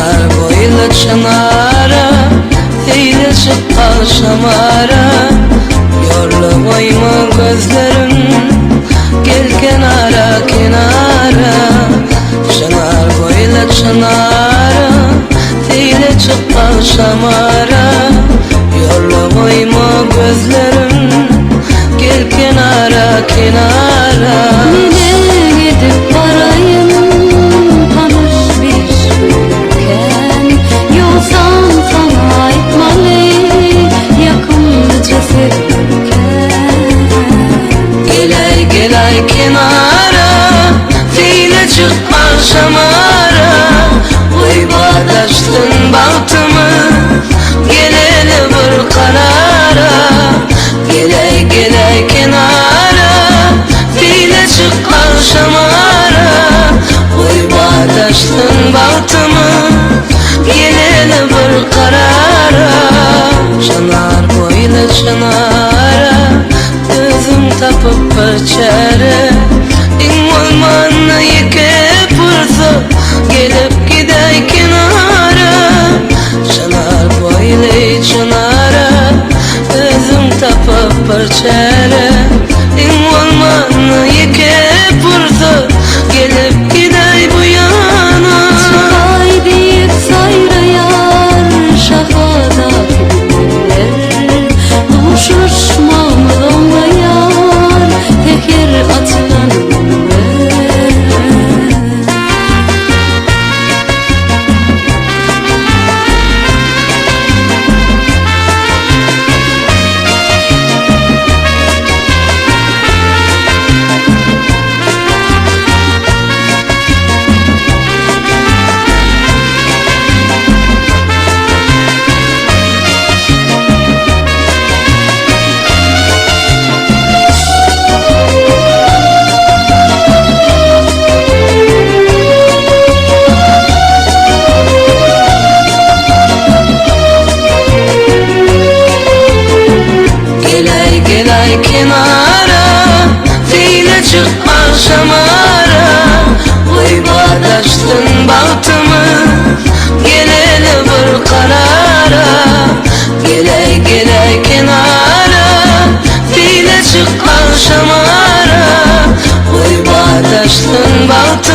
Çınar boyla çınara, eyle çık akşamara. Yorla koyma gözlerin, gel kenara kenara. Çınar boyla çınara, eyle çık akşamara. Yorla koyma gözlerin, gel kenara kenara. Nereye gidip varayım, tanış bir ülken. Yolsan sana aitmalı, yakınlıca sevilken. Gelay gelay kenara, fiile çık akşamara. Oy bağdaştın bahtımı, gel hele bir karara. Gelay gelay kenara, fiile çık akşamara. Oy bağdaştın bahtımı, gel hele bir karara. Çınar boyla çınara, gözüm tapıp bir çare. İn olmanı yıkıp vursa, gelip giday kenara. Çınar boyla çınara, gözüm tapıp bir çare. İn olmanı yıkıp vursa, gelip giday bu yana. Çıkay deyip sayrayar şafadaki güller. Uçuşmamı donlayar teker atılan güller. Gelay gelay kenara, fiile çık akşamara. Oy bağdaştın bahtımı, gel hele bir karara. Gelay gelay kenara, fiile çık akşamara. Oy bağdaştın bahtımı,